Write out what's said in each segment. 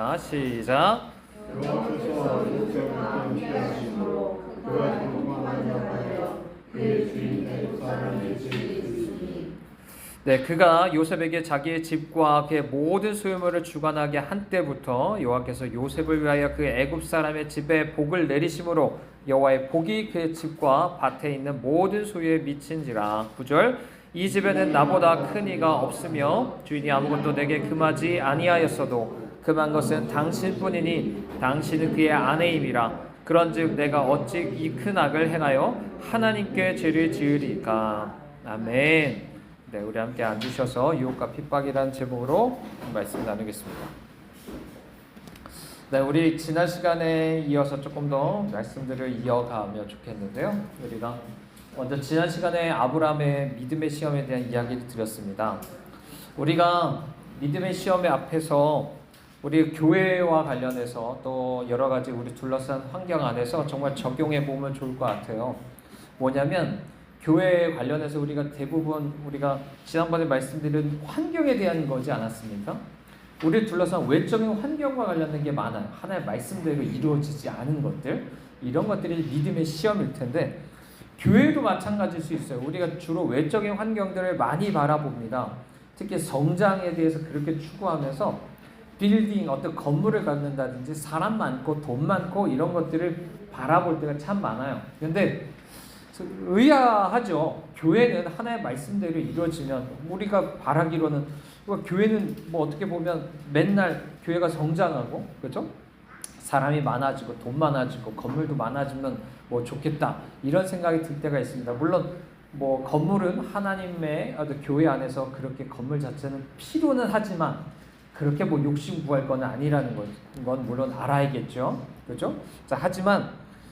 자, 시작. 여호와께서 요셉을 피하심으로 그가 도망하려 하여 그의 주인 애굽 사람의 집에 있으니. 네, 그가 요셉에게 자기의 집과 그의 모든 소유물을 주관하게 한 때부터 여호와께서 요셉을 위하여 그 애굽 사람의 집에 복을 내리심으로 여호와의 복이 그의 집과 밭에 있는 모든 소유에 미친지라. 9절. 이 집에는 나보다 큰 이가 없으며 주인이 아무것도 내게 금하지 아니하였어도 금한 것은 당신뿐이니 당신은 그의 아내임이라. 그런즉 내가 어찌 이 큰 악을 행하여 하나님께 죄를 지으리까. 아멘. 네, 우리 함께 앉으셔서 유혹과 핍박이라는 제목으로 말씀 나누겠습니다. 네, 우리 지난 시간에 이어서 조금 더 말씀들을 이어가면 좋겠는데요. 우리가 먼저 지난 시간에 아브라함의 믿음의 시험에 대한 이야기를 드렸습니다. 우리가 믿음의 시험의 앞에서 우리 교회와 관련해서 또 여러 가지 우리 둘러싼 환경 안에서 정말 적용해 보면 좋을 것 같아요. 뭐냐면 교회에 관련해서 우리가 대부분 우리가 지난번에 말씀드린 환경에 대한 거지 않았습니까? 우리를 둘러싼 외적인 환경과 관련된 게 많아요. 하나의 말씀대로 이루어지지 않은 것들, 이런 것들이 믿음의 시험일 텐데 교회도 마찬가지일 수 있어요. 우리가 주로 외적인 환경들을 많이 바라봅니다. 특히 성장에 대해서 그렇게 추구하면서 빌딩, 어떤 건물을 갖는다든지 사람 많고 돈 많고 이런 것들을 바라볼 때가 참 많아요. 근데 의아하죠. 교회는 하나의 말씀대로 이루어지면 우리가 바라기로는 교회는 뭐 어떻게 보면 맨날 교회가 성장하고 그렇죠? 사람이 많아지고 돈 많아지고 건물도 많아지면 뭐 좋겠다 이런 생각이 들 때가 있습니다. 물론 뭐 건물은 하나님의 교회 안에서 그렇게 건물 자체는 필요는 하지만 그렇게 뭐 욕심 구할 건 아니라는 건 물론 알아야겠죠. 그렇죠? 자, 하지만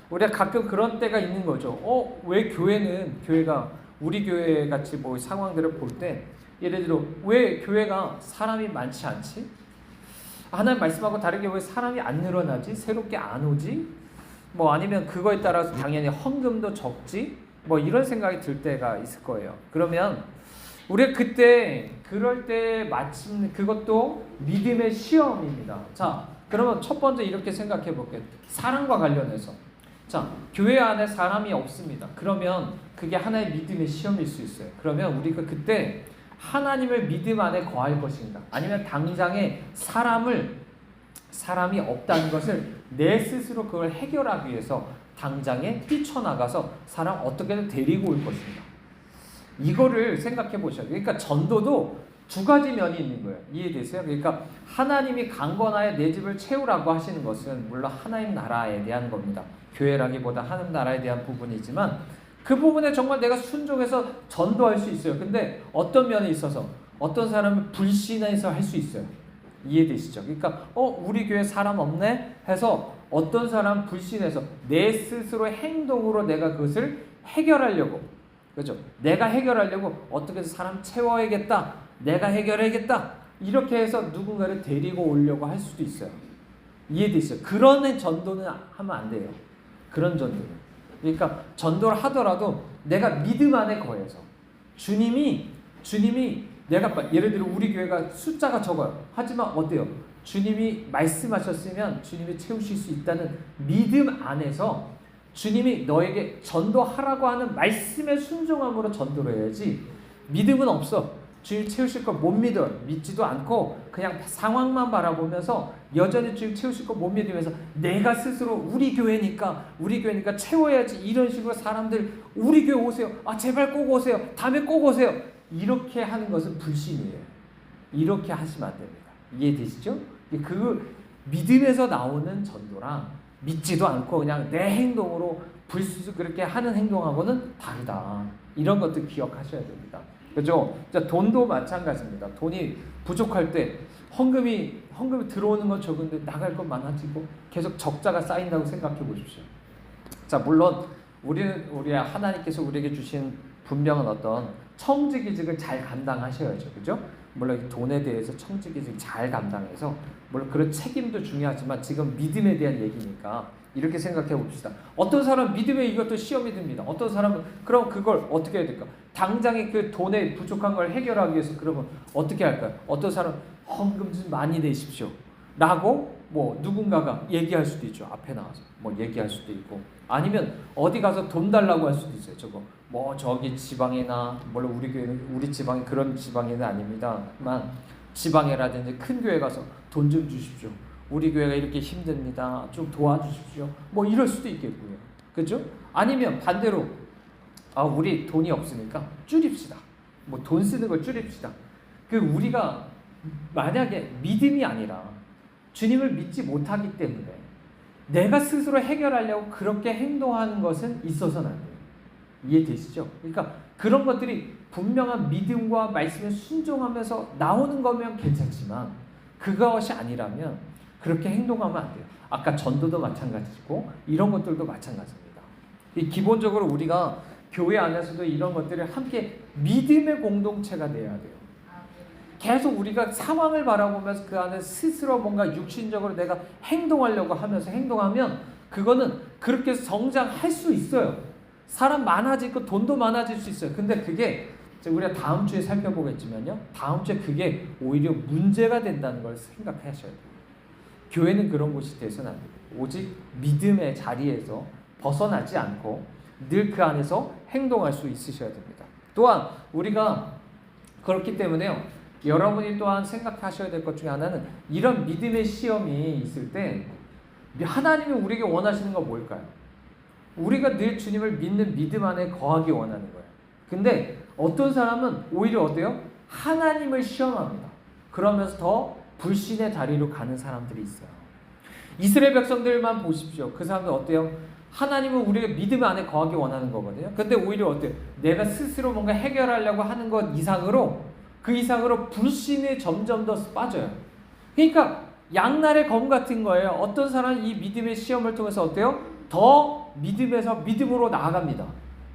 우리가 가끔 그런 때가 있는 거죠. 왜 교회가 우리 교회 같이 뭐 상황들을 볼 때 예를 들어 왜 교회가 사람이 많지 않지? 하나님 말씀하고 다르게 왜 사람이 안 늘어나지? 새롭게 안 오지? 뭐 아니면 그거에 따라서 당연히 헌금도 적지? 뭐 이런 생각이 들 때가 있을 거예요. 그러면 우리가 그럴 때 마침 그것도 믿음의 시험입니다. 자, 그러면 첫 번째 이렇게 생각해 볼게요. 사랑과 관련해서. 자, 교회 안에 사람이 없습니다. 그러면 그게 하나의 믿음의 시험일 수 있어요. 그러면 우리가 그때 하나님을 믿음 안에 거할 것인가? 아니면 당장에 사람이 없다는 것을 내 스스로 그걸 해결하기 위해서 당장에 뛰쳐나가서 사람 어떻게든 데리고 올 것인가? 이거를 생각해 보셔야 돼요. 그러니까 전도도 두 가지 면이 있는 거예요. 이해되세요? 그러니까 하나님이 강건하여 내 집을 채우라고 하시는 것은 물론 하나님 나라에 대한 겁니다. 교회라기보다 하나님 나라에 대한 부분이지만 그 부분에 정말 내가 순종해서 전도할 수 있어요. 근데 어떤 면에 있어서 어떤 사람은 불신해서 할 수 있어요. 이해되시죠? 그러니까 우리 교회 사람 없네 해서 어떤 사람 불신해서 내 스스로의 행동으로 내가 그것을 해결하려고, 그렇죠? 내가 해결하려고 어떻게 해서 사람 채워야겠다, 내가 해결해야겠다 이렇게 해서 누군가를 데리고 오려고 할 수도 있어요. 이해되시죠? 그런 전도는 하면 안 돼요. 그런 전도는. 그러니까 전도를 하더라도 내가 믿음 안에 거해서 주님이 내가 예를 들어 우리 교회가 숫자가 적어요. 하지만 어때요? 주님이 말씀하셨으면 주님이 채우실 수 있다는 믿음 안에서 주님이 너에게 전도하라고 하는 말씀에 순종함으로 전도를 해야지. 믿음은 없어. 주님 채우실 걸 못 믿어. 믿지도 않고 그냥 상황만 바라보면서 여전히 주님 채우실 걸 못 믿으면서 내가 스스로 우리 교회니까 채워야지 이런 식으로 사람들 우리 교회 오세요. 제발 꼭 오세요. 다음에 꼭 오세요. 이렇게 하는 것은 불신이에요. 이렇게 하시면 안 됩니다. 이해되시죠? 그 믿음에서 나오는 전도랑 믿지도 않고 그냥 내 행동으로 그렇게 하는 행동하고는 다르다. 이런 것들 기억하셔야 됩니다. 그죠? 돈도 마찬가지입니다. 돈이 부족할 때 헌금이 들어오는 건 적은데 나갈 건 많아지고 계속 적자가 쌓인다고 생각해 보십시오. 자, 물론 우리 하나님께서 우리에게 주신 분명한 어떤 청지기직을 잘 감당하셔야죠. 그죠? 물론 돈에 대해서 청지기직 잘 감당해서 물론 그런 책임도 중요하지만 지금 믿음에 대한 얘기니까 이렇게 생각해 봅시다. 어떤 사람은 믿음에 이것도 시험이 듭니다. 어떤 사람은 그럼 그걸 어떻게 해야 될까? 당장에 그 돈에 부족한 걸 해결하기 위해서 그러면 어떻게 할까요? 어떤 사람은 헌금 좀 많이 내십시오 라고 뭐 누군가가 얘기할 수도 있죠. 앞에 나와서 뭐 얘기할 수도 있고, 아니면 어디 가서 돈 달라고 할 수도 있어요. 저거 뭐 저기 지방이나 물론 우리 교회는 우리 지방이 그런 지방에는 아닙니다만 지방에라든지 큰 교회 가서 돈 좀 주십시오. 우리 교회가 이렇게 힘듭니다. 좀 도와주십시오. 뭐 이럴 수도 있겠고요. 그죠? 아니면 반대로 우리 돈이 없으니까 줄입시다. 뭐 돈 쓰는 걸 줄입시다. 우리가 만약에 믿음이 아니라 주님을 믿지 못하기 때문에 내가 스스로 해결하려고 그렇게 행동하는 것은 있어서는 안 돼요. 이해되시죠? 그러니까 그런 것들이 분명한 믿음과 말씀에 순종하면서 나오는 거면 괜찮지만 그것이 아니라면 그렇게 행동하면 안 돼요. 아까 전도도 마찬가지고 이런 것들도 마찬가지입니다. 기본적으로 우리가 교회 안에서도 이런 것들을 함께 믿음의 공동체가 돼야 돼요. 계속 우리가 상황을 바라보면서 그 안에 스스로 뭔가 육신적으로 내가 행동하려고 하면서 행동하면 그거는 그렇게 성장할 수 있어요. 사람 많아지고 돈도 많아질 수 있어요. 근데 그게 우리가 다음 주에 살펴보겠지만요. 다음 주에 그게 오히려 문제가 된다는 걸 생각하셔야 돼요. 교회는 그런 곳이 돼서는 안 돼요. 오직 믿음의 자리에서 벗어나지 않고 늘 그 안에서 행동할 수 있으셔야 됩니다. 또한 우리가 그렇기 때문에요. 여러분이 또한 생각하셔야 될 것 중에 하나는 이런 믿음의 시험이 있을 때 하나님이 우리에게 원하시는 건 뭘까요? 우리가 늘 주님을 믿는 믿음 안에 거하기 원하는 거예요. 근데 어떤 사람은 오히려 어때요? 하나님을 시험합니다. 그러면서 더 불신의 다리로 가는 사람들이 있어요. 이스라엘 백성들만 보십시오. 그 사람들 어때요? 하나님은 우리가 믿음 안에 거하기 원하는 거거든요. 근데 오히려 어때요? 내가 스스로 뭔가 해결하려고 하는 것 이상으로 그 이상으로 불신에 점점 더 빠져요. 그러니까 양날의 검 같은 거예요. 어떤 사람은 이 믿음의 시험을 통해서 어때요? 더 믿음에서 믿음으로 나아갑니다.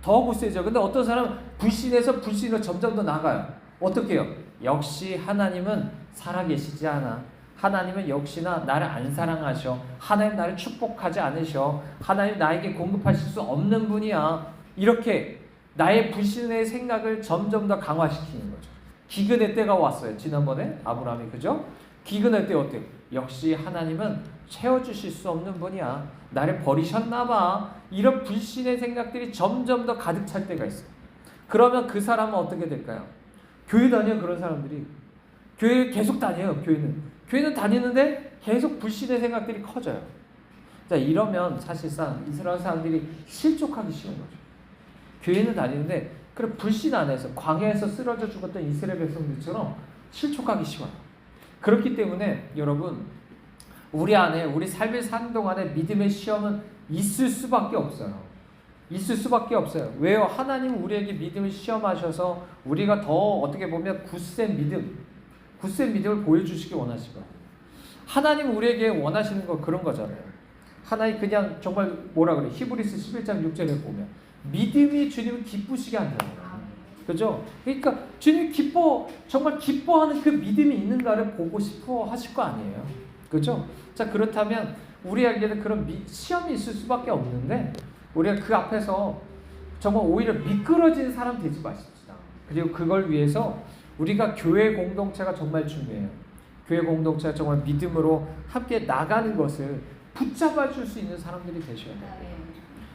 더 굳세죠. 근데 어떤 사람은 불신에서 불신으로 점점 더 나가요. 어떻게 해요? 역시 하나님은 살아계시지 않아. 하나님은 역시나 나를 안 사랑하셔. 하나님 나를 축복하지 않으셔. 하나님 나에게 공급하실 수 없는 분이야. 이렇게 나의 불신의 생각을 점점 더 강화시키는 거죠. 기근의 때가 왔어요. 지난번에 아브라함이 그죠? 기근의 때 어때요? 역시 하나님은 채워주실 수 없는 분이야. 나를 버리셨나 봐. 이런 불신의 생각들이 점점 더 가득 찰 때가 있어요. 그러면 그 사람은 어떻게 될까요? 교회 다녀요. 그런 사람들이. 교회 계속 다녀요. 교회는 다니는데 계속 불신의 생각들이 커져요. 자, 이러면 사실상 이스라엘 사람들이 실족하기 쉬운 거죠. 교회는 다니는데 그래 불신 안에서 광야에서 쓰러져 죽었던 이스라엘 백성들처럼 실족하기 쉬워요. 그렇기 때문에 여러분 우리 안에 우리 삶을 사는 동안에 믿음의 시험은 있을 수밖에 없어요. 있을 수밖에 없어요. 왜요? 하나님은 우리에게 믿음을 시험하셔서 우리가 더 어떻게 보면 굳센 믿음을 보여주시기 원하시거든요. 하나님 우리에게 원하시는 거 그런 거잖아요. 하나님 그냥 정말 뭐라 그래? 히브리서 11장 6절에 보면 믿음이 주님을 기쁘시게 한다는 거예요. 그죠? 그러니까 주님이 정말 기뻐하는 그 믿음이 있는가를 보고 싶어 하실 거 아니에요. 그죠? 자, 그렇다면 우리에게는 그런 시험이 있을 수밖에 없는데 우리가 그 앞에서 정말 오히려 미끄러진 사람 되지 마십시다. 그리고 그걸 위해서 우리가 교회 공동체가 정말 중요해요. 교회 공동체가 정말 믿음으로 함께 나가는 것을 붙잡아 줄 수 있는 사람들이 되셔야 돼요.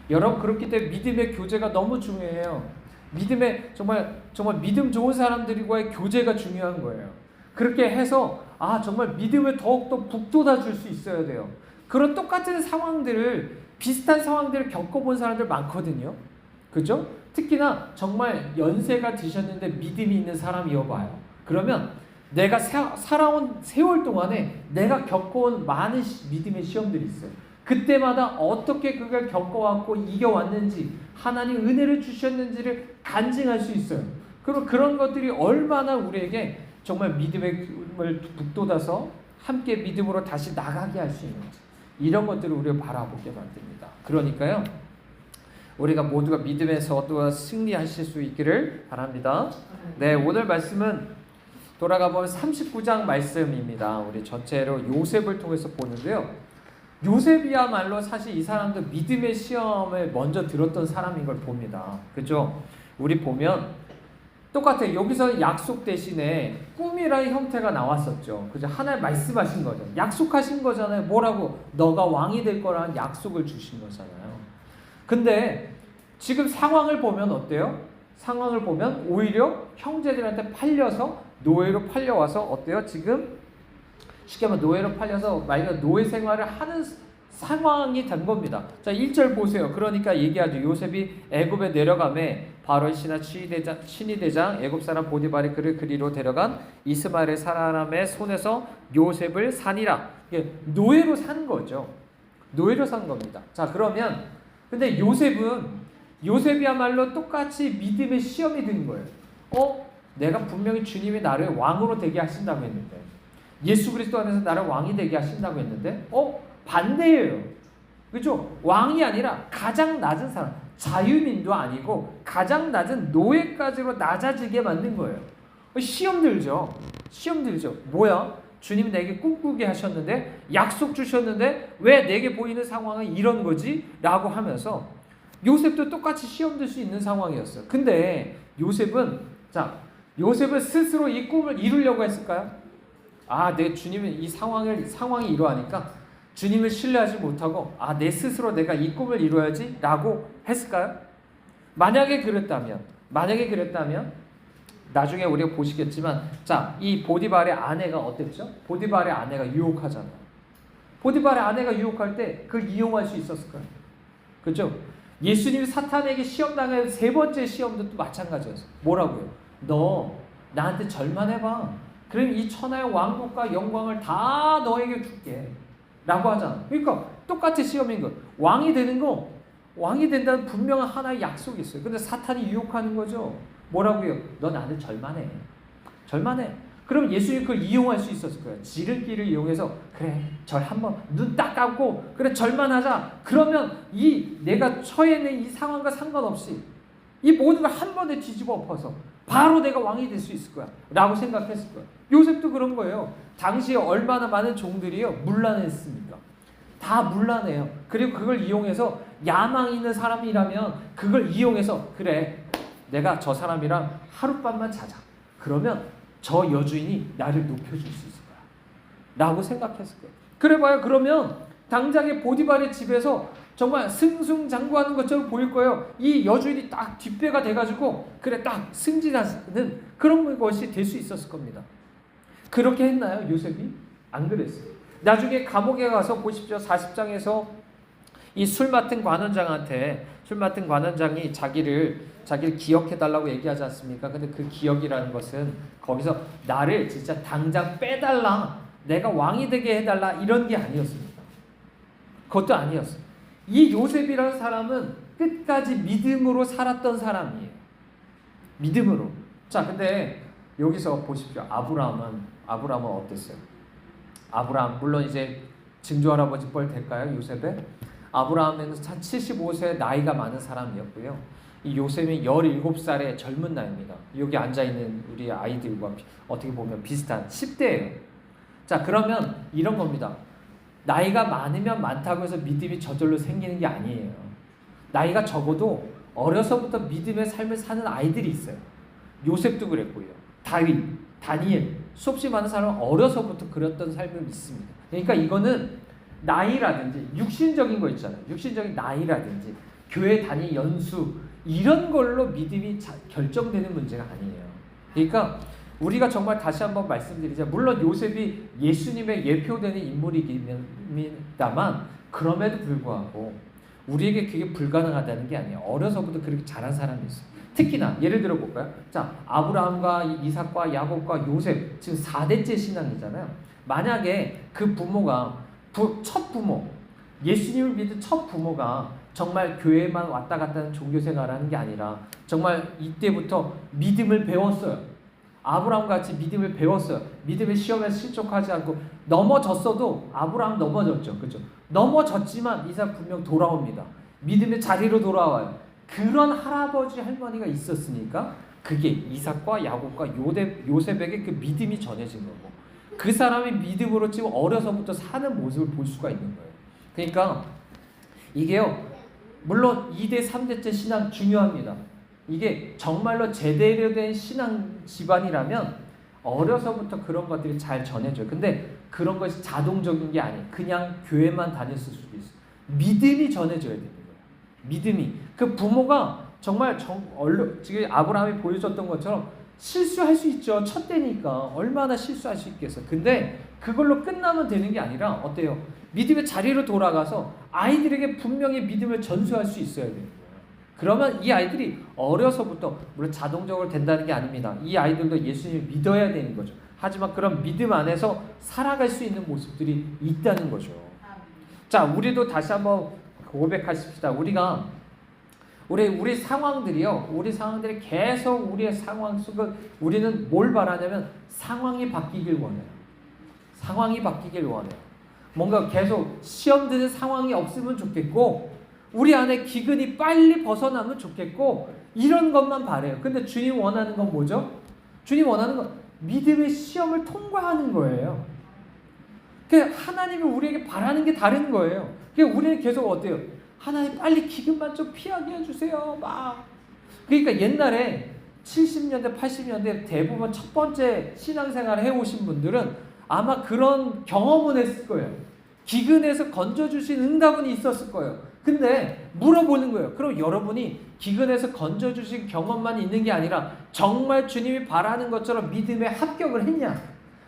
여러분 그렇기 때문에 믿음의 교제가 너무 중요해요. 믿음의 정말 믿음 좋은 사람들과의 교제가 중요한 거예요. 그렇게 해서 정말 믿음을 더욱더 북돋아 줄 수 있어야 돼요. 그런 똑같은 비슷한 상황들을 겪어본 사람들 많거든요. 그죠? 특히나 정말 연세가 드셨는데 믿음이 있는 사람이어봐요. 그러면 내가 살아온 세월 동안에 내가 겪어온 많은 믿음의 시험들이 있어요. 그때마다 어떻게 그걸 겪어왔고 이겨왔는지 하나님 은혜를 주셨는지를 간증할 수 있어요. 그리고 그런 것들이 얼마나 우리에게 정말 믿음을 북돋아서 함께 믿음으로 다시 나가게 할 수 있는지 이런 것들을 우리가 바라보게 만듭니다. 그러니까요. 우리가 모두가 믿음에서 또 승리하실 수 있기를 바랍니다. 네, 오늘 말씀은 돌아가 보면 39장 말씀입니다. 우리 전체로 요셉을 통해서 보는데요. 요셉이야말로 사실 이 사람도 믿음의 시험을 먼저 들었던 사람인 걸 봅니다. 그죠? 우리 보면 똑같아요. 여기서 약속 대신에 꿈이라는 형태가 나왔었죠. 그죠? 하나님 말씀하신 거죠. 약속하신 거잖아요. 뭐라고? 너가 왕이 될 거라는 약속을 주신 거잖아요. 근데 지금 상황을 보면 어때요? 상황을 보면 오히려 형제들한테 팔려서 노예로 팔려와서 어때요? 지금 쉽게 말하면 노예로 팔려서 만약 노예 생활을 하는 상황이 된 겁니다. 자, 1절 보세요. 그러니까 얘기하죠. 요셉이 애굽에 내려가매 바로의 신이 대장 애굽 사람 보디발이 그를 그리로 데려간 이스마엘의 사람의 손에서 요셉을 산이라. 이게 노예로 산 거죠. 노예로 산 겁니다. 자, 그러면 근데 요셉이야말로 똑같이 믿음의 시험이 든 거예요. 내가 분명히 주님이 나를 왕으로 되게 하신다고 했는데, 예수 그리스도 안에서 나를 왕이 되게 하신다고 했는데, 반대예요. 그죠? 왕이 아니라 가장 낮은 사람, 자유민도 아니고 가장 낮은 노예까지로 낮아지게 만든 거예요. 시험 들죠. 시험 들죠. 뭐야? 주님이 내게 꿈꾸게 하셨는데, 약속 주셨는데 왜 내게 보이는 상황은 이런 거지? 라고 하면서 요셉도 똑같이 시험 들 수 있는 상황이었어요. 근데 요셉은 스스로 이 꿈을 이루려고 했을까요? 내 주님은 이 상황이 이러하니까 주님을 신뢰하지 못하고 내 스스로 내가 이 꿈을 이루어야지 라고 했을까요? 만약에 그랬다면 나중에 우리가 보시겠지만 이 보디발의 아내가 어땠죠? 보디발의 아내가 유혹하잖아요. 보디발의 아내가 유혹할 때 그걸 이용할 수 있었을까요? 그렇죠? 예수님이 사탄에게 시험당한 세 번째 시험도 또 마찬가지였어요. 뭐라고요? 너 나한테 절만 해봐. 그럼 이 천하의 왕국과 영광을 다 너에게 줄게. 라고 하잖아. 그러니까 똑같은 시험인 거. 왕이 된다는 분명한 하나의 약속이 있어요. 근데 사탄이 유혹하는 거죠. 뭐라고요? 너 나한테 절만해. 그럼 예수님이 그걸 이용할 수 있었을 거예요. 지름길을 이용해서 그래 절 한번 눈 딱 감고 그래 절만 하자. 그러면 내가 처해 있는 이 상황과 상관없이 이 모든 걸 한 번에 뒤집어 엎어서 바로 내가 왕이 될 수 있을 거야 라고 생각했을 거야. 요셉도 그런 거예요. 당시에 얼마나 많은 종들이요 문란했습니까? 다 문란해요. 그리고 그걸 이용해서 야망 있는 사람이라면 그걸 이용해서 그래 내가 저 사람이랑 하룻밤만 자자. 그러면 저 여주인이 나를 높여줄 수 있을 거야 라고 생각했을 거예요. 그래봐요. 그러면 당장에 보디발의 집에서 정말 승승장구하는 것처럼 보일 거예요. 이 여주인이 딱 뒷배가 돼가지고 그래 딱 승진하는 그런 것이 될 수 있었을 겁니다. 그렇게 했나요? 요셉이? 안 그랬어요. 나중에 감옥에 가서 보십시오. 40장에서 이 술 맡은 관원장이 자기를 기억해달라고 얘기하지 않습니까? 근데 그 기억이라는 것은 거기서 나를 진짜 당장 빼달라, 내가 왕이 되게 해달라 이런 게 아니었습니다. 그것도 아니었어요. 이 요셉이라는 사람은 끝까지 믿음으로 살았던 사람이에요. 믿음으로. 근데 여기서 보십시오. 아브라함은 어땠어요? 물론 이제 증조할아버지 뻘 될까요? 요셉의? 아브라함은 한 75세 나이가 많은 사람이었고요. 이 요셉이 17살의 젊은 나이입니다. 여기 앉아있는 우리 아이들과 어떻게 보면 비슷한 10대예요. 그러면 이런 겁니다. 나이가 많으면 많다고 해서 믿음이 저절로 생기는 게 아니에요. 나이가 적어도 어려서부터 믿음의 삶을 사는 아이들이 있어요. 요셉도 그랬고요. 다윗, 다니엘, 수없이 많은 사람은 어려서부터 그렸던 삶을 믿습니다. 그러니까 이거는 나이라든지 육신적인 거 있잖아요. 육신적인 나이라든지 교회 다닐 연수 이런 걸로 믿음이 결정되는 문제가 아니에요. 그러니까 우리가 정말 다시 한번 말씀드리자. 물론 요셉이 예수님의 예표되는 인물이기만 그럼에도 불구하고 우리에게 그게 불가능하다는 게 아니에요. 어려서부터 그렇게 자란 사람이 있어요. 특히나 예를 들어 볼까요? 아브라함과 이삭과 야곱과 요셉 지금 4대째 신앙이잖아요. 만약에 그 부모가 첫 부모, 예수님을 믿은 첫 부모가 정말 교회만 왔다 갔다 하는 종교생활을 하는 게 아니라 정말 이때부터 믿음을 배웠어요. 아브라함같이 믿음을 배웠어요. 믿음의 시험에 실족하지 않고 넘어졌어도 아브라함 넘어졌죠. 그렇죠? 넘어졌지만 이삭 분명 돌아옵니다. 믿음의 자리로 돌아와요. 그런 할아버지 할머니가 있었으니까 그게 이삭과 야곱과 요셉에게 그 믿음이 전해진 거고 그 사람이 믿음으로 지금 어려서부터 사는 모습을 볼 수가 있는 거예요. 그러니까 이게요 물론 2대 3대째 신앙 중요합니다. 이게 정말로 제대로 된 신앙 집안이라면 어려서부터 그런 것들이 잘 전해져요. 근데 그런 것이 자동적인 게 아니에요. 그냥 교회만 다녔을 수도 있어요. 믿음이 전해져야 되는 거예요. 믿음이. 그 부모가 정말 지금 아브라함이 보여줬던 것처럼 실수할 수 있죠. 첫 때니까 얼마나 실수할 수 있겠어. 근데 그걸로 끝나면 되는 게 아니라 어때요? 믿음의 자리로 돌아가서 아이들에게 분명히 믿음을 전수할 수 있어야 돼요. 그러면 이 아이들이 어려서부터, 물론 자동적으로 된다는 게 아닙니다. 이 아이들도 예수님을 믿어야 되는 거죠. 하지만 그런 믿음 안에서 살아갈 수 있는 모습들이 있다는 거죠. 자, 우리도 다시 한번 고백하십시다. 우리 상황들이요. 우리 상황들이 계속 우리의 상황 속을 우리는 뭘 바라냐면 상황이 바뀌길 원해요. 상황이 바뀌길 원해요. 뭔가 계속 시험 드는 상황이 없으면 좋겠고, 우리 안에 기근이 빨리 벗어나면 좋겠고, 이런 것만 바래요. 근데 주님 원하는 건 뭐죠? 주님 원하는 건 믿음의 시험을 통과하는 거예요. 하나님이 우리에게 바라는 게 다른 거예요. 우리는 계속 어때요? 하나님 빨리 기근만 좀 피하게 해주세요. 그러니까 옛날에 70년대, 80년대 대부분 첫 번째 신앙생활을 해오신 분들은 아마 그런 경험은 했을 거예요. 기근에서 건져주신 응답은 있었을 거예요. 근데 물어보는 거예요. 그럼 여러분이 기근에서 건져주신 경험만 있는 게 아니라 정말 주님이 바라는 것처럼 믿음에 합격을 했냐?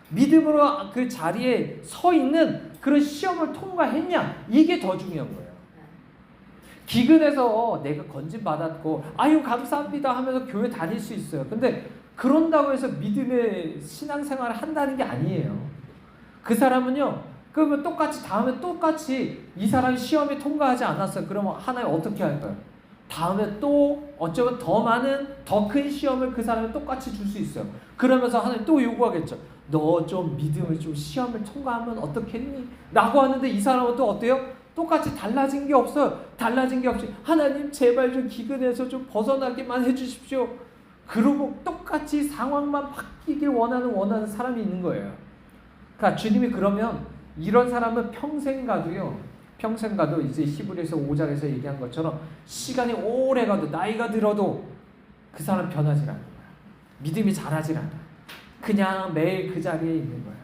믿음으로 그 자리에 서 있는 그런 시험을 통과했냐? 이게 더 중요한 거예요. 기근에서 내가 건진받았고 아유 감사합니다 하면서 교회 다닐 수 있어요. 근데 그런다고 해서 믿음의 신앙생활을 한다는 게 아니에요. 그 사람은요. 그러면 다음에 똑같이 이 사람이 시험에 통과하지 않았어요. 그러면 하나님 어떻게 할까요? 다음에 또 어쩌면 더 많은 더 큰 시험을 그 사람이 똑같이 줄 수 있어요. 그러면서 하나님 또 요구하겠죠. 너 좀 믿음을 좀 시험을 통과하면 어떻겠니? 라고 하는데 이 사람은 또 어때요? 똑같이 달라진 게 없어요. 달라진 게 없이 하나님 제발 좀 기근에서 좀 벗어나게만 해주십시오. 그러고 똑같이 상황만 바뀌길 원하는 사람이 있는 거예요. 그러니까 주님이 그러면 이런 사람은 평생 가도 이제 히브리서 5장에서 얘기한 것처럼 시간이 오래 가도 나이가 들어도 그 사람 변하지 않는 거야. 믿음이 자라지 않아. 그냥 매일 그 자리에 있는 거예요.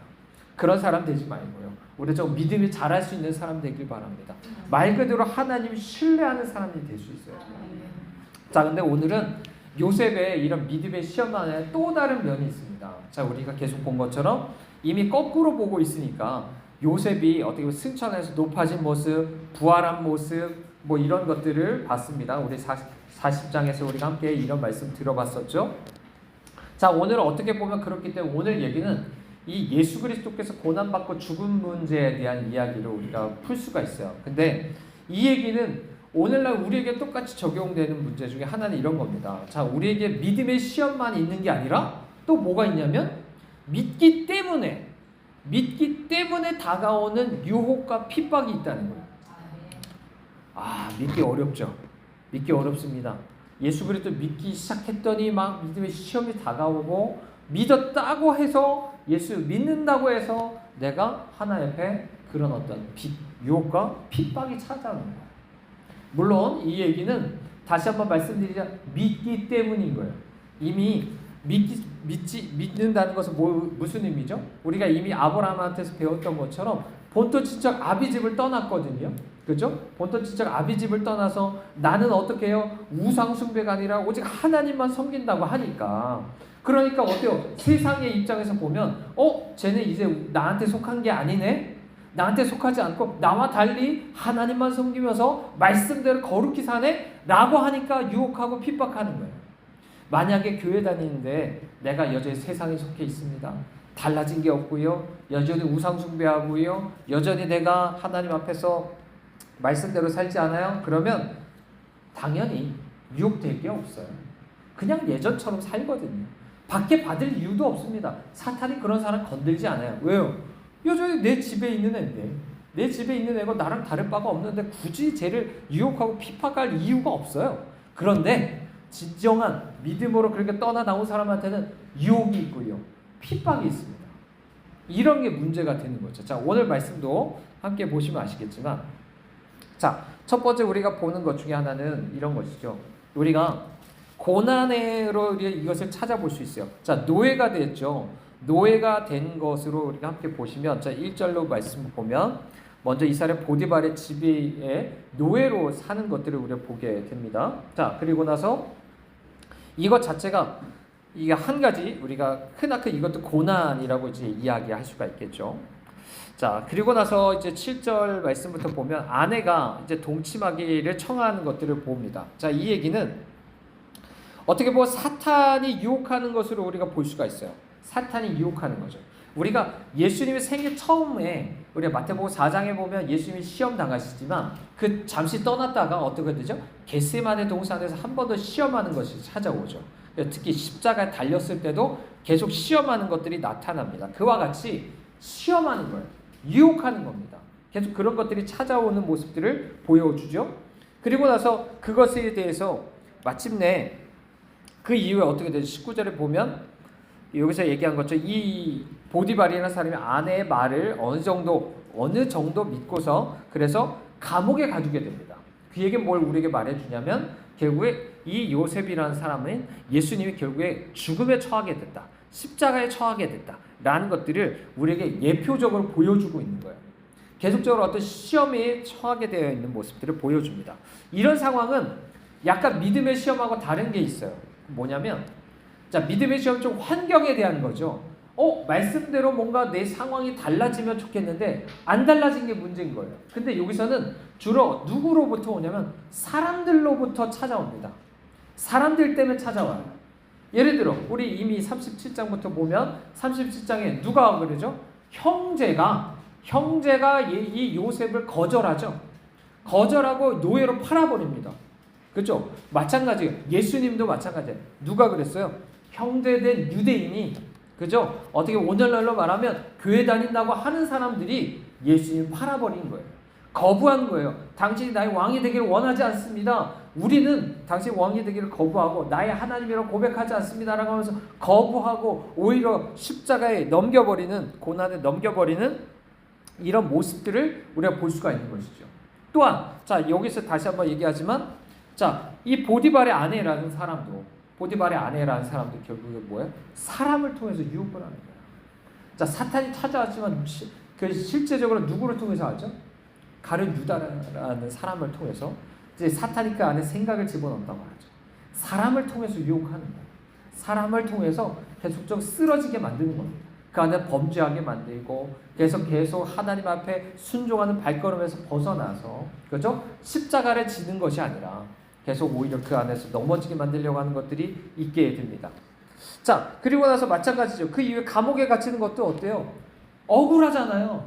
그런 사람 되지 말고요. 우리 좀 믿음이 자랄 수 있는 사람 되길 바랍니다. 말 그대로 하나님을 신뢰하는 사람이 될 수 있어요. 자, 근데 오늘은 요셉의 이런 믿음의 시험 안에 또 다른 면이 있습니다. 자, 우리가 계속 본 것처럼 이미 거꾸로 보고 있으니까 요셉이 어떻게 보면 승천해서 높아진 모습, 부활한 모습, 뭐 이런 것들을 봤습니다. 우리 40장에서 우리가 함께 이런 말씀 들어봤었죠. 자, 오늘은 어떻게 보면 그렇기 때문에 오늘 얘기는 이 예수 그리스도께서 고난받고 죽은 문제에 대한 이야기를 우리가 풀 수가 있어요. 근데 이 얘기는 오늘날 우리에게 똑같이 적용되는 문제 중에 하나는 이런 겁니다. 자, 우리에게 믿음의 시험만 있는 게 아니라 또 뭐가 있냐면 믿기 때문에 다가오는 유혹과 핍박이 있다는 거예요. 믿기 어렵죠. 믿기 어렵습니다. 예수 그리스도 믿기 시작했더니 막 믿음의 시험이 다가오고 믿었다고 해서 예수 믿는다고 해서 내가 하나님 앞에 그런 어떤 유혹과 핍박이 찾아오는 거예요. 물론 이 얘기는 다시 한번 말씀드리자 믿기 때문인 거예요. 이미 믿는다는 것은 무슨 의미죠? 우리가 이미 아브라함한테서 배웠던 것처럼 본토 친척 아비집을 떠났거든요. 그죠? 본토 친척 아비집을 떠나서 나는 어떻게 해요? 우상 숭배가 아니라 오직 하나님만 섬긴다고 하니까. 그러니까 어때요? 세상의 입장에서 보면 쟤는 이제 나한테 속한 게 아니네? 나한테 속하지 않고 나와 달리 하나님만 섬기면서 말씀대로 거룩히 사네? 라고 하니까 유혹하고 핍박하는 거예요. 만약에 교회 다니는데 내가 여전히 세상에 속해 있습니다. 달라진 게 없고요. 여전히 우상 숭배하고요. 여전히 내가 하나님 앞에서 말씀대로 살지 않아요? 그러면 당연히 유혹될 게 없어요. 그냥 예전처럼 살거든요. 받게 받을 이유도 없습니다. 사탄이 그런 사람 건들지 않아요. 왜요? 여전히 내 집에 있는 애인데 내 집에 있는 애가 나랑 다를 바가 없는데 굳이 쟤를 유혹하고 핍박할 이유가 없어요. 그런데 진정한 믿음으로 그렇게 떠나 나온 사람한테는 유혹이 있고요. 핍박이 있습니다. 이런 게 문제가 되는 거죠. 자, 오늘 말씀도 함께 보시면 아시겠지만 자, 첫 번째 우리가 보는 것 중에 하나는 이런 것이죠. 우리가 고난으로 이것을 찾아볼 수 있어요. 자, 노예가 됐죠. 노예가 된 것으로 우리가 함께 보시면, 자, 1절로 말씀을 보면 먼저 이스라엘 보디발의 집에 노예로 사는 것들을 우리가 보게 됩니다. 자, 그리고 나서 이것 자체가 이게 한 가지 우리가 크나큰 이것도 고난이라고 이제 이야기할 수가 있겠죠. 자, 그리고 나서 이제 7절 말씀부터 보면 아내가 이제 동침하기를 청하는 것들을 봅니다. 자, 이 얘기는 어떻게 보면 사탄이 유혹하는 것으로 우리가 볼 수가 있어요. 사탄이 유혹하는 거죠. 우리가 예수님의 생애 처음에 우리가 마태복음 4장에 보면 예수님이 시험 당하시지만 그 잠시 떠났다가 어떻게 되죠? 겟세마네 동산에서 한 번 더 시험하는 것이 찾아오죠. 특히 십자가에 달렸을 때도 계속 시험하는 것들이 나타납니다. 그와 같이 시험하는 거예요. 유혹하는 겁니다. 계속 그런 것들이 찾아오는 모습들을 보여주죠. 그리고 나서 그것에 대해서 마침내 그 이후에 어떻게 되죠? 19절에 보면 여기서 얘기한 것처럼 이 보디발이라는 사람이 아내의 말을 어느 정도 믿고서 그래서 감옥에 가두게 됩니다. 그 얘기는 뭘 우리에게 말해주냐면 결국에 이 요셉이라는 사람은 예수님이 결국에 죽음에 처하게 됐다. 십자가에 처하게 됐다. 라는 것들을 우리에게 예표적으로 보여주고 있는 거예요. 계속적으로 어떤 시험에 처하게 되어 있는 모습들을 보여줍니다. 이런 상황은 약간 믿음의 시험하고 다른 게 있어요. 뭐냐면 자, 믿음의 시험 좀 환경에 대한 거죠. 말씀대로 뭔가 내 상황이 달라지면 좋겠는데 안 달라진 게 문제인 거예요. 근데 여기서는 주로 누구로부터 오냐면 사람들로부터 찾아옵니다. 사람들 때문에 찾아와요. 예를 들어 우리 이미 37장부터 보면 37장에 누가 그러죠? 형제가 이 요셉을 거절하죠. 거절하고 노예로 팔아버립니다. 그렇죠? 마찬가지예요. 예수님도 마찬가지예요. 누가 그랬어요? 형제된 유대인이, 그죠? 어떻게 오늘날로 말하면 교회 다닌다고 하는 사람들이 예수님 팔아버린 거예요. 거부한 거예요. 당신이 나의 왕이 되기를 원하지 않습니다. 우리는 당신 왕이 되기를 거부하고 나의 하나님이라고 고백하지 않습니다라고 하면서 거부하고 오히려 십자가에 넘겨버리는, 고난에 넘겨버리는 이런 모습들을 우리가 볼 수가 있는 것이죠. 또한 자, 여기서 다시 한번 얘기하지만 자, 이 보디발의 아내라는 사람도 결국에 뭐예요? 사람을 통해서 유혹을 하는 거예요. 자, 사탄이 찾아왔지만 그 실제적으로 누구를 통해서 하죠? 가룟 유다라는 사람을 통해서 이제 사탄이 그 안에 생각을 집어넣는다고 하죠. 사람을 통해서 유혹하는 거예요. 사람을 통해서 계속 쓰러지게 만드는 겁니다. 그 안에 범죄하게 만들고 계속 하나님 앞에 순종하는 발걸음에서 벗어나서, 그렇죠? 십자가를 지는 것이 아니라 계속 오히려 그 안에서 넘어지게 만들려고 하는 것들이 있게 됩니다. 자, 그리고 나서 마찬가지죠. 그 이후에 감옥에 갇히는 것도 어때요? 억울하잖아요.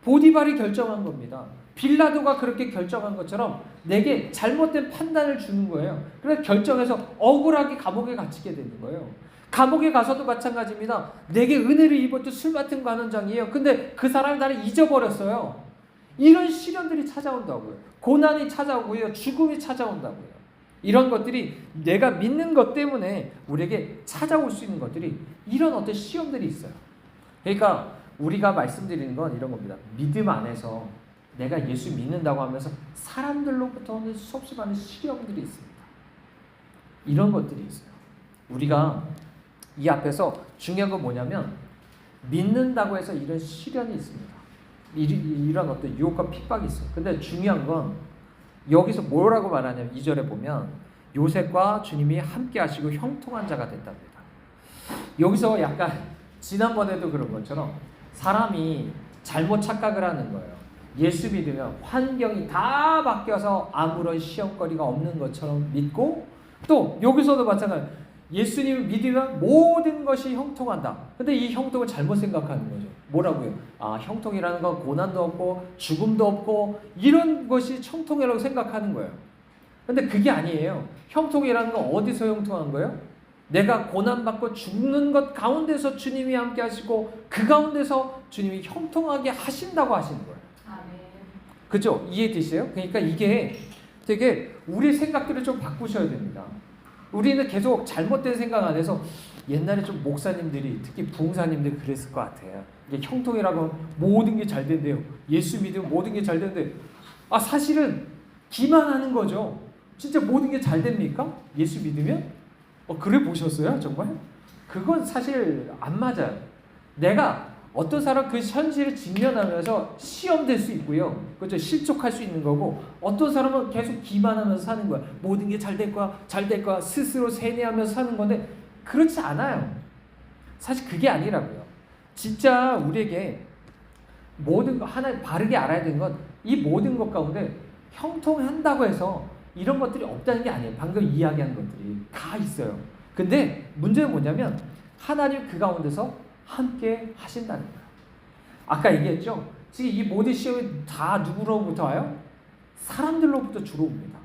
보디발이 결정한 겁니다. 빌라도가 그렇게 결정한 것처럼 내게 잘못된 판단을 주는 거예요. 그래서 결정해서 억울하게 감옥에 갇히게 되는 거예요. 감옥에 가서도 마찬가지입니다. 내게 은혜를 입었던 술 맡은 관원장이에요. 근데 그 사람이 나를 잊어버렸어요. 이런 시련들이 찾아온다고요. 고난이 찾아오고요. 죽음이 찾아온다고요. 이런 것들이 내가 믿는 것 때문에 우리에게 찾아올 수 있는 것들이 이런 어떤 시험들이 있어요. 그러니까 우리가 말씀드리는 건 이런 겁니다. 믿음 안에서 내가 예수 믿는다고 하면서 사람들로부터 오는 수없이 많은 시험들이 있습니다. 이런 것들이 있어요. 우리가 이 앞에서 중요한 건 뭐냐면 믿는다고 해서 이런 시련이 있습니다. 이런 어떤 유혹과 핍박이 있어요. 근데 중요한 건 여기서 뭐라고 말하냐면 2절에 보면 요셉과 주님이 함께 하시고 형통한 자가 됐답니다. 여기서 약간 지난번에도 그런 것처럼 사람이 잘못 착각을 하는 거예요. 예수 믿으면 환경이 다 바뀌어서 아무런 시험거리가 없는 것처럼 믿고, 또 여기서도 마찬가지, 예수님을 믿으면 모든 것이 형통한다. 근데 이 형통을 잘못 생각하는 거죠. 뭐라고요? 형통이라는 건 고난도 없고 죽음도 없고 이런 것이 형통이라고 생각하는 거예요. 근데 그게 아니에요. 형통이라는 건 어디서 형통한 거예요? 내가 고난받고 죽는 것 가운데서 주님이 함께 하시고 그 가운데서 주님이 형통하게 하신다고 하시는 거예요. 그죠? 이해되세요? 그러니까 이게 되게 우리 생각들을 좀 바꾸셔야 됩니다. 우리는 계속 잘못된 생각 안에서 옛날에 좀 목사님들이 특히 부흥사님들이 그랬을 것 같아요. 이게 형통이라고 하면 모든 게 잘 된대요. 예수 믿으면 모든 게 잘 된대요. 사실은 기만하는 거죠. 진짜 모든 게 잘 됩니까? 예수 믿으면? 그래 보셨어요? 정말? 그건 사실 안 맞아요. 내가 어떤 사람 그 현실을 직면하면서 시험될 수 있고요. 그렇죠? 실족할 수 있는 거고, 어떤 사람은 계속 기만하면서 사는 거야. 모든 게 잘 될 거야, 잘 될 거야. 스스로 세뇌하면서 사는 건데, 그렇지 않아요. 사실 그게 아니라고요. 진짜 우리에게 모든 거 하나 바르게 알아야 되는 건 이 모든 것 가운데 형통한다고 해서 이런 것들이 없다는 게 아니에요. 방금 이야기한 것들이 다 있어요. 근데 문제는 뭐냐면 하나님 그 가운데서 함께 하신다는 거예요. 아까 얘기했죠? 지금 이 모든 시험이 다 누구로부터 와요? 사람들로부터 주로 옵니다.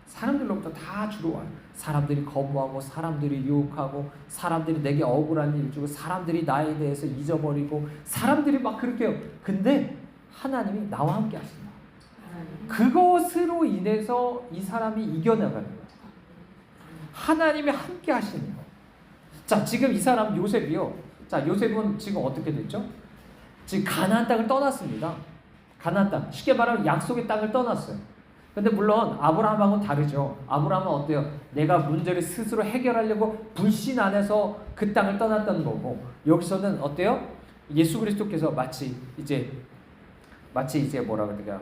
사람들로부터 다 주로 와요. 사람들이 거부하고, 사람들이 유혹하고, 사람들이 내게 억울한 일 주고, 사람들이 나에 대해서 잊어버리고, 사람들이 막 그렇게 해요. 근데 하나님이 나와 함께 하신다. 그것으로 인해서 이 사람이 이겨나가는 거예요. 하나님이 함께 하시는 거예요. 자, 지금 이 사람 요셉이요. 자, 요셉은 지금 어떻게 됐죠? 지금 가나안 땅을 떠났습니다. 가나안 땅. 쉽게 말하면 약속의 땅을 떠났어요. 근데 물론 아브라함하고는 다르죠. 아브라함은 어때요? 내가 문제를 스스로 해결하려고 불신 안에서 그 땅을 떠났던 거고, 여기서는 어때요? 예수 그리스도께서 마치 이제 뭐라 그럴까?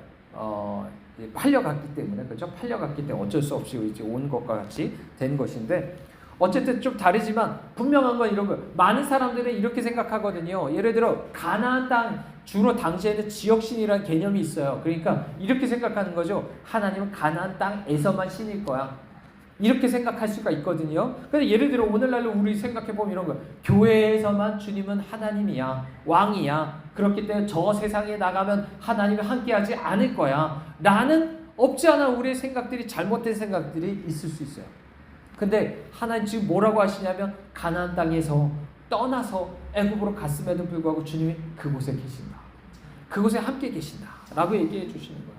팔려갔기 때문에, 그렇죠? 팔려갔기 때문에 어쩔 수 없이 이제 온 것과 같이 된 것인데, 어쨌든 좀 다르지만 분명한 건 이런 거예요. 많은 사람들은 이렇게 생각하거든요. 예를 들어 가나안 땅, 주로 당시에는 지역신이라는 개념이 있어요. 그러니까 이렇게 생각하는 거죠. 하나님은 가나안 땅에서만 신일 거야. 이렇게 생각할 수가 있거든요. 근데 예를 들어 오늘날로 우리 생각해보면 이런 거예요. 교회에서만 주님은 하나님이야, 왕이야. 그렇기 때문에 저 세상에 나가면 하나님이 함께하지 않을 거야 라는 없지 않아 우리의 생각들이, 잘못된 생각들이 있을 수 있어요. 근데 하나님 지금 뭐라고 하시냐면 가나안 땅에서 떠나서 애굽으로 갔음에도 불구하고 주님이 그곳에 계신다. 그곳에 함께 계신다 라고 얘기해 주시는 거예요.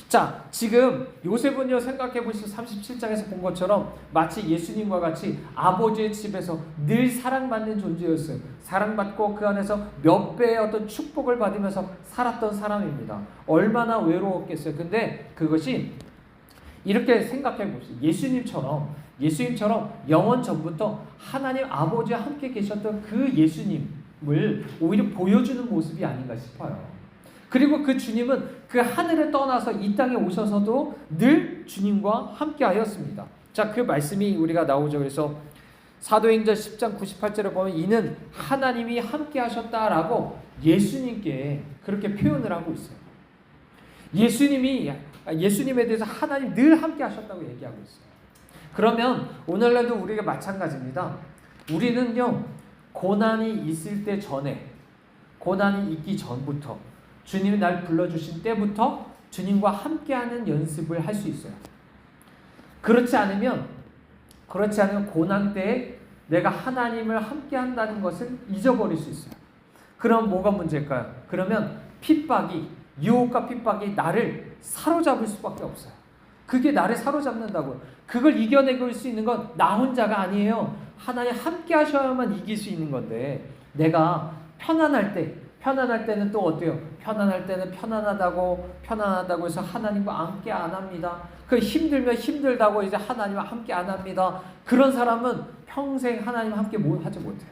자, 지금 요셉은요, 생각해 보시면 37장에서 본 것처럼 마치 예수님과 같이 아버지의 집에서 늘 사랑받는 존재였어요. 사랑받고 그 안에서 몇 배의 어떤 축복을 받으면서 살았던 사람입니다. 얼마나 외로웠겠어요. 근데 그것이 이렇게 생각해 보세요. 예수님처럼 영원 전부터 하나님 아버지와 함께 계셨던 그 예수님을 오히려 보여주는 모습이 아닌가 싶어요. 그리고 그 주님은 그 하늘을 떠나서 이 땅에 오셔서도 늘 주님과 함께 하였습니다. 자, 그 말씀이 우리가 나오죠. 그래서 사도행전 10장 98절에 보면 이는 하나님이 함께 하셨다라고 예수님께 그렇게 표현을 하고 있어요. 예수님에 대해서 하나님 늘 함께 하셨다고 얘기하고 있어요. 그러면 오늘날도 우리가 마찬가지입니다. 우리는요, 고난이 있을 때 전에, 고난이 있기 전부터, 주님이 날 불러주신 때부터 주님과 함께하는 연습을 할 수 있어요. 그렇지 않으면 고난 때에 내가 하나님을 함께한다는 것을 잊어버릴 수 있어요. 그럼 뭐가 문제일까요? 그러면 유혹과 핍박이 나를 사로잡을 수밖에 없어요. 그게 나를 사로잡는다고요. 그걸 이겨내고 수 있는 건 나 혼자가 아니에요. 하나님 함께 하셔야만 이길 수 있는 건데, 내가 편안할 때는 또 어때요? 편안할 때는 편안하다고 해서 하나님과 함께 안 합니다. 그 힘들면 힘들다고 이제 하나님과 함께 안 합니다. 그런 사람은 평생 하나님과 함께 하지 못해요.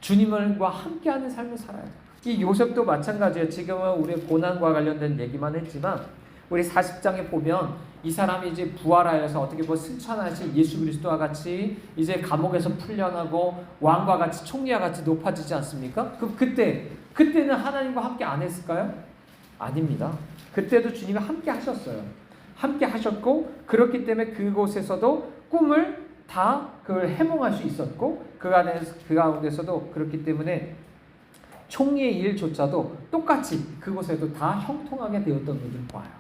주님과 함께하는 삶을 살아야 돼요. 이 요셉도 마찬가지예요. 지금은 우리 고난과 관련된 얘기만 했지만 우리 40장에 보면 이 사람이 이제 부활하여서 어떻게 보면 승천하신 예수 그리스도와 같이 이제 감옥에서 풀려나고 왕과 같이 총리와 같이 높아지지 않습니까? 그럼 그때는 하나님과 함께 안 했을까요? 아닙니다. 그때도 주님이 함께 하셨어요. 함께 하셨고, 그렇기 때문에 그곳에서도 꿈을 다 그걸 해몽할 수 있었고, 그 가운데서도 그렇기 때문에 총리의 일조차도 똑같이 그곳에도 다 형통하게 되었던 것을 봐요.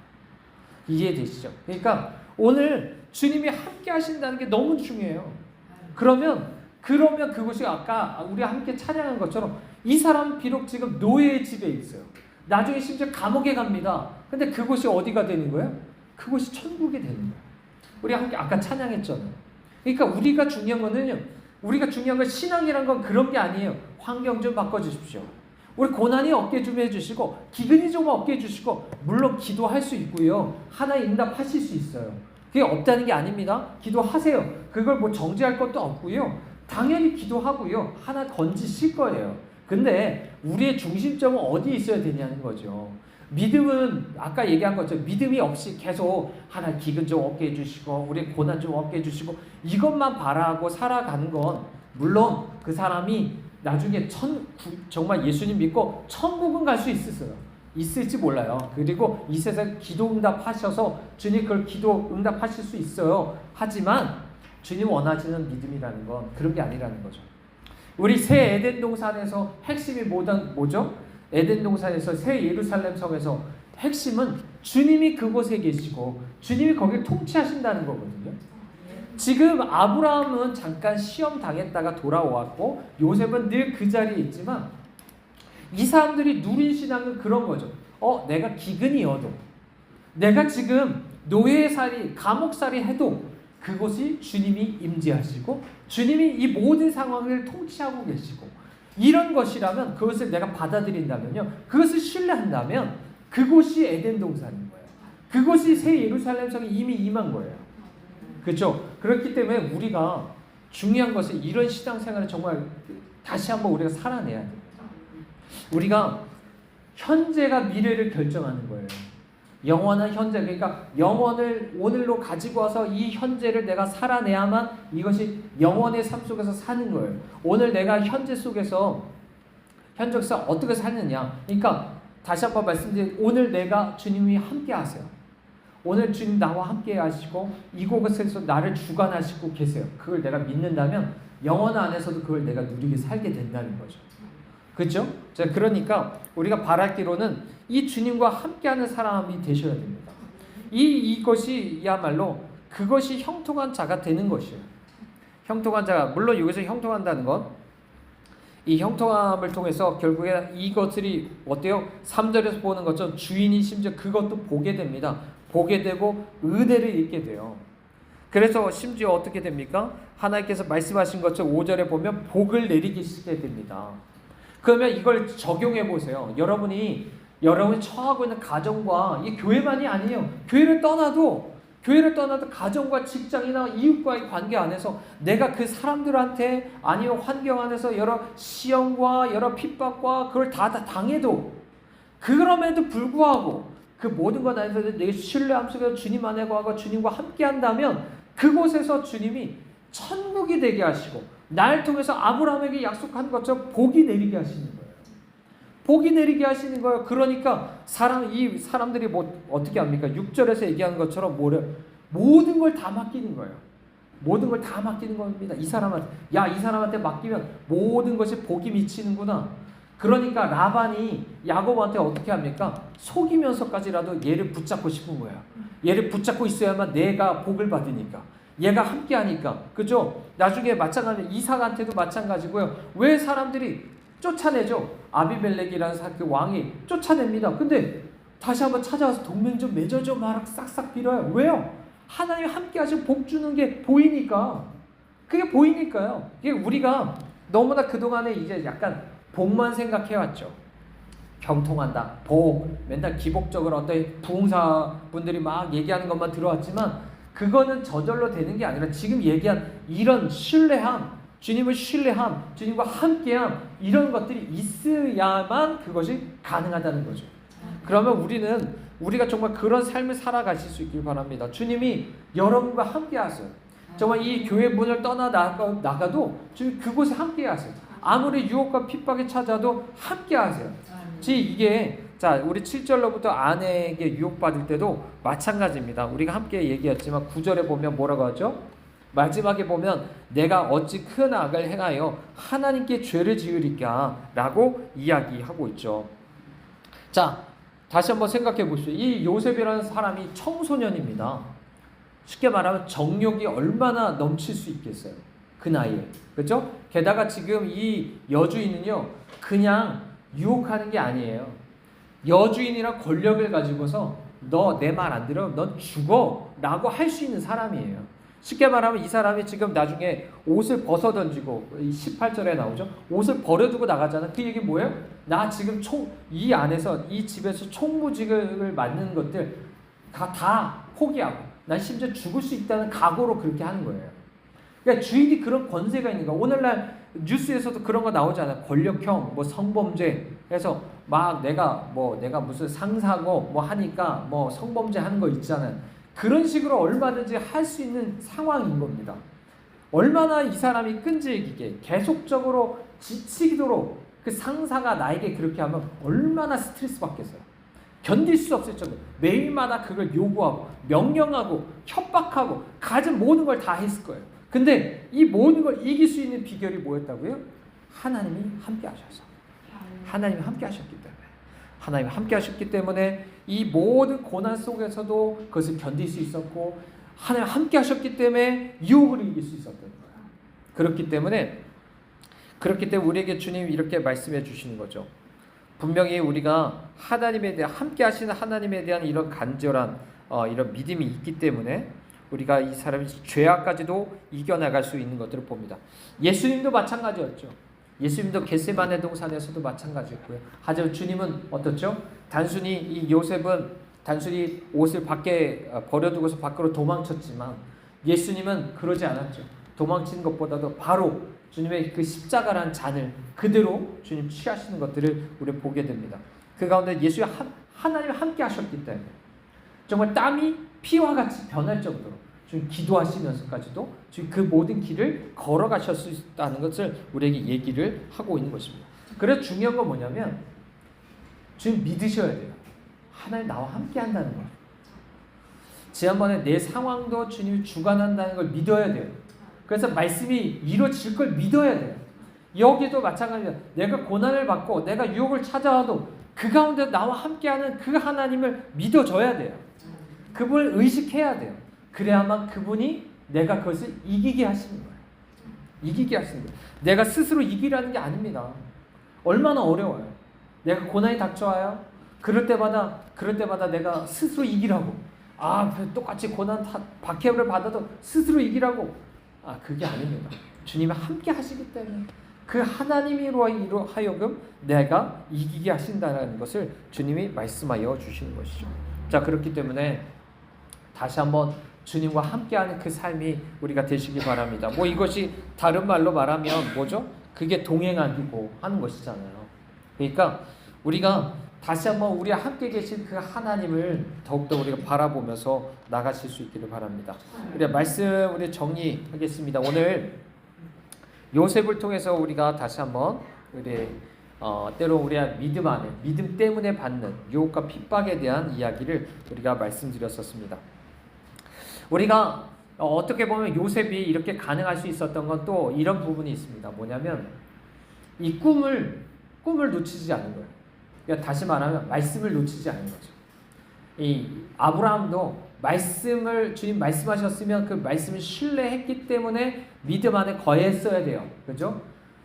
이해되시죠? 그러니까 오늘 주님이 함께 하신다는 게 너무 중요해요. 그러면 그것이 아까 우리 함께 찬양한 것처럼 이 사람 비록 지금 노예의 집에 있어요. 나중에 심지어 감옥에 갑니다. 근데 그곳이 어디가 되는 거예요? 그곳이 천국이 되는 거예요. 우리 함께 아까 찬양했잖아요. 그러니까 우리가 중요한 건 신앙이란 건 그런 게 아니에요. 환경 좀 바꿔주십시오. 우리 고난이 없게 좀 해주시고 기근이 좀 없게 해주시고 물론 기도할 수 있고요. 하나님 응답하실 수 있어요. 그게 없다는 게 아닙니다. 기도하세요. 그걸 뭐 정지할 것도 없고요. 당연히 기도하고요. 하나 건지실 거예요. 근데 우리의 중심점은 어디에 있어야 되냐는 거죠. 믿음은 아까 얘기한 것처럼 믿음이 없이 계속 하나 기근 좀 없게 해주시고 우리 고난 좀 없게 해주시고 이것만 바라고 살아가는 건 물론 그 사람이 나중에 정말 예수님 믿고 천국은 갈 수 있을지 몰라요. 그리고 이 세상 기도 응답하셔서 주님 그걸 기도 응답하실 수 있어요. 하지만 주님 원하시는 믿음이라는 건 그런 게 아니라는 거죠. 우리 새 에덴 동산에서 핵심이 뭐죠? 에덴 동산에서 새 예루살렘 성에서 핵심은 주님이 그곳에 계시고 주님이 거기를 통치하신다는 거거든요. 지금 아브라함은 잠깐 시험 당했다가 돌아왔고 요셉은 늘 그 자리에 있지만 이 사람들이 누린 신앙은 그런 거죠. 내가 기근이어도 내가 지금 노예살이 감옥살이 해도 그곳이 주님이 임재하시고 주님이 이 모든 상황을 통치하고 계시고 이런 것이라면 그것을 내가 받아들인다면요. 그것을 신뢰한다면 그곳이 에덴 동산인 거예요. 그곳이 새 예루살렘 성이 이미 임한 거예요. 그렇죠? 그렇기 때문에 우리가 중요한 것은 이런 신앙생활을 정말 다시 한번 우리가 살아내야 됩니다. 우리가 현재가 미래를 결정하는 거예요. 영원한 현재, 그러니까 영원을 오늘로 가지고 와서 이 현재를 내가 살아내야만 이것이 영원의 삶 속에서 사는 거예요. 오늘 내가 현재 속에서 어떻게 살느냐. 그러니까 다시 한번 말씀드리면 오늘 내가 주님이 함께 하세요. 오늘 주님 나와 함께 하시고 이곳에서 나를 주관하시고 계세요. 그걸 내가 믿는다면 영원 안에서도 그걸 내가 누리게 살게 된다는 거죠. 그렇죠? 자, 그러니까 우리가 바랄기로는 이 주님과 함께하는 사람이 되셔야 됩니다. 이것이야말로 그것이 형통한 자가 되는 것이에요. 형통한 자가 물론 여기서 형통한다는 건 이 형통함을 통해서 결국에 이것들이 어때요? 3절에서 보는 것처럼 주인이 심지어 그것도 보게 됩니다. 보게 되고 은혜를 입게 돼요. 그래서 심지어 어떻게 됩니까? 하나님께서 말씀하신 것처럼 5절에 보면 복을 내리시게 됩니다. 그러면 이걸 적용해 보세요. 여러분이 처하고 있는 가정과 이 교회만이 아니에요. 교회를 떠나도 가정과 직장이나 이웃과의 관계 안에서 내가 그 사람들한테 아니면 환경 안에서 여러 시험과 여러 핍박과 그걸 다 당해도 그럼에도 불구하고 그 모든 것 안에서 내 신뢰함 속에서 주님 안에 거하고 주님과 함께 한다면 그곳에서 주님이 천국이 되게 하시고 날 통해서 아브라함에게 약속한 것처럼 복이 내리게 하시는 거예요. 복이 내리게 하시는 거예요. 그러니까 이 사람들이 어떻게 합니까? 6절에서 얘기하는 것처럼 모든 걸 다 맡기는 거예요. 모든 걸 다 맡기는 겁니다. 이 사람한테 맡기면 모든 것이 복이 미치는구나. 그러니까 라반이 야곱한테 어떻게 합니까? 속이면서까지라도 얘를 붙잡고 싶은 거야. 얘를 붙잡고 있어야만 내가 복을 받으니까. 얘가 함께 하니까. 그죠? 나중에 마찬가지로 이삭한테도 마찬가지고요. 왜 사람들이 쫓아내죠? 아비멜렉이라는 그 왕이 쫓아냅니다. 근데 다시 한번 찾아와서 동맹 좀 맺어줘 막 싹싹 빌어요. 왜요? 하나님 함께 하시고 복 주는 게 보이니까. 그게 보이니까요. 이게 우리가 너무나 그동안에 이제 약간 복만 생각해왔죠. 형통한다, 복, 맨날 기복적으로 어떤 부흥사분들이 막 얘기하는 것만 들어왔지만 그거는 저절로 되는 게 아니라 지금 얘기한 이런 신뢰함, 주님을 신뢰함, 주님과 함께함 이런 것들이 있어야만 그것이 가능하다는 거죠. 그러면 우리가 정말 그런 삶을 살아가실 수 있길 바랍니다. 주님이 여러분과 함께 하세요. 정말 이 교회 문을 떠나 나가도 주님 그곳에 함께 하세요. 아무리 유혹과 핍박이 찾아도 함께 하세요. 우리 7절로부터 아내에게 유혹받을 때도 마찬가지입니다. 우리가 함께 얘기했지만 9절에 보면 뭐라고 하죠? 마지막에 보면 내가 어찌 큰 악을 행하여 하나님께 죄를 지으리까 라고 이야기하고 있죠. 자, 다시 한번 생각해 보시죠. 이 요셉이라는 사람이 청소년입니다. 쉽게 말하면 정욕이 얼마나 넘칠 수 있겠어요. 그 나이에. 그렇죠? 게다가 지금 이 여주인은요. 그냥 유혹하는 게 아니에요. 여주인이란 권력을 가지고서 너 내 말 안 들으면 넌 죽어 라고 할 수 있는 사람이에요. 쉽게 말하면 이 사람이 지금 나중에 옷을 벗어 던지고 18절에 나오죠. 옷을 버려두고 나가잖아. 그 얘기 뭐예요? 나 지금 이 안에서 이 집에서 총무직을 맡는 것들 다 포기하고 난 심지어 죽을 수 있다는 각오로 그렇게 하는 거예요. 그러니까 주인이 그런 권세가 있는 거야. 오늘날 뉴스에서도 그런 거 나오잖아요. 권력형 뭐 성범죄 해서 막 내가 무슨 상사고 뭐 하니까 뭐 성범죄 하는 거 있잖아요. 그런 식으로 얼마든지 할 수 있는 상황인 겁니다. 얼마나 이 사람이 끈질기게 계속적으로 지치도록 그 상사가 나에게 그렇게 하면 얼마나 스트레스 받겠어요. 견딜 수 없을 정도로 매일마다 그걸 요구하고 명령하고 협박하고 가진 모든 걸 다 했을 거예요. 근데 이 모든 걸 이길 수 있는 비결이 뭐였다고요? 하나님이 함께 하셔서. 하나님이 함께 하셨기 때문에. 하나님이 함께 하셨기 때문에 이 모든 고난 속에서도 그것을 견딜 수 있었고 하나님 함께 하셨기 때문에 유혹을 이길 수 있었던 거예요. 그렇기 때문에 우리에게 주님이 이렇게 말씀해 주시는 거죠. 분명히 우리가 하나님에 대한 함께 하시는 하나님에 대한 이런 간절한 이런 믿음이 있기 때문에 우리가 이 사람이 죄악까지도 이겨나갈 수 있는 것들을 봅니다. 예수님도 마찬가지였죠. 예수님도 겟세마네 동산에서도 마찬가지였고요. 하지만 주님은 어떻죠? 단순히 이 요셉은 단순히 옷을 밖에 버려두고서 밖으로 도망쳤지만 예수님은 그러지 않았죠. 도망친 것보다도 바로 주님의 그 십자가란 잔을 그대로 주님 취하시는 것들을 우리 보게 됩니다. 그 가운데 하나님 함께 하셨기 때문에 정말 땀이 피와 같이 변할 정도로 주님 기도하시면서까지도 주님 그 모든 길을 걸어가셨다는 것을 우리에게 얘기를 하고 있는 것입니다. 그래서 중요한 건 뭐냐면 주님 믿으셔야 돼요. 하나님 나와 함께 한다는 거예요. 지난번에 내 상황도 주님이 주관한다는 걸 믿어야 돼요. 그래서 말씀이 이루어질 걸 믿어야 돼요. 여기도 마찬가지예요. 내가 고난을 받고 내가 유혹을 찾아와도 그 가운데 나와 함께하는 그 하나님을 믿어줘야 돼요. 그분을 의식해야 돼요. 그래야만 그분이 내가 그것을 이기게 하시는 거예요. 이기게 하시는 거예요. 내가 스스로 이기라는 게 아닙니다. 얼마나 어려워요. 내가 고난이 닥쳐와요. 그럴 때마다 내가 스스로 이기라고. 똑같이 고난 박해를 받아도 스스로 이기라고. 그게 아닙니다. 주님이 함께 하시기 때문에 그 하나님으로 하여금 내가 이기게 하신다는 것을 주님이 말씀하여 주시는 것이죠. 자, 그렇기 때문에 다시 한번 주님과 함께하는 그 삶이 우리가 되시기 바랍니다. 이것이 다른 말로 말하면 뭐죠? 그게 동행하기고 하는 것이잖아요. 그러니까 우리가 다시 한번 우리와 함께 계신 그 하나님을 더욱더 우리가 바라보면서 나가실 수 있기를 바랍니다. 우리 말씀 우리 정리하겠습니다. 오늘 요셉을 통해서 우리가 다시 한번 때로 우리의 믿음 안에 믿음 때문에 받는 유혹과 핍박에 대한 이야기를 우리가 말씀드렸었습니다. 우리가 어떻게 보면 요셉이 이렇게 가능할 수 있었던 건 또 이런 부분이 있습니다. 뭐냐면 이 꿈을 놓치지 않은 거예요. 그러니까 다시 말하면 말씀을 놓치지 않은 거죠. 이 아브라함도 주님 말씀하셨으면 그 말씀을 신뢰했기 때문에 믿음 안에 거했어야 돼요. 그죠?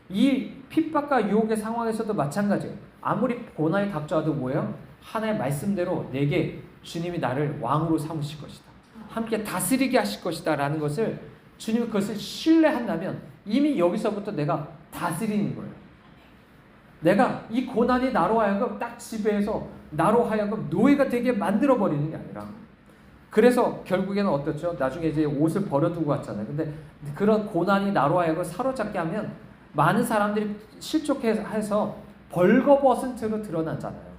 이 핍박과 유혹의 상황에서도 마찬가지예요. 아무리 고난이 닥쳐와도 뭐예요? 하나의 말씀대로 내게 주님이 나를 왕으로 삼으실 것이다. 함께 다스리게 하실 것이다 라는 것을 주님이 그것을 신뢰한다면 이미 여기서부터 내가 다스리는 거예요. 내가 이 고난이 나로 하여금 딱 지배해서 나로 하여금 노예가 되게 만들어버리는 게 아니라 그래서 결국에는 어떻죠? 나중에 이제 옷을 버려두고 왔잖아요. 근데 그런 고난이 나로 하여금 사로잡게 하면 많은 사람들이 실족해서 벌거벗은 채로 드러나잖아요.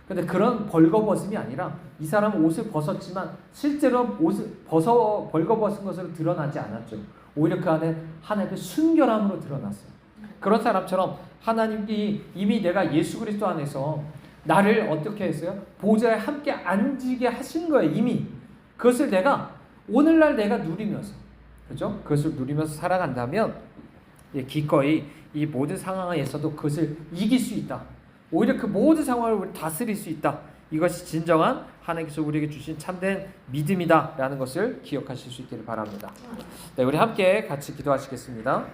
근데 그런 벌거벗음이 아니라 이 사람은 옷을 벗었지만 실제로 옷을 벌거벗은 것으로 드러나지 않았죠. 오히려 그 안에 하나님의 순결함으로 드러났어요. 그런 사람처럼 하나님이 이미 내가 예수 그리스도 안에서 나를 어떻게 했어요? 보좌에 함께 앉게 하신 거예요. 이미 그것을 오늘날 내가 누리면서, 그죠? 그것을 누리면서 살아간다면 기꺼이 이 모든 상황에서도 그것을 이길 수 있다. 오히려 그 모든 상황을 우리 다스릴 수 있다. 이것이 진정한 하나님께서 우리에게 주신 참된 믿음이다 라는 것을 기억하실 수 있기를 바랍니다. 네, 우리 함께 같이 기도하시겠습니다.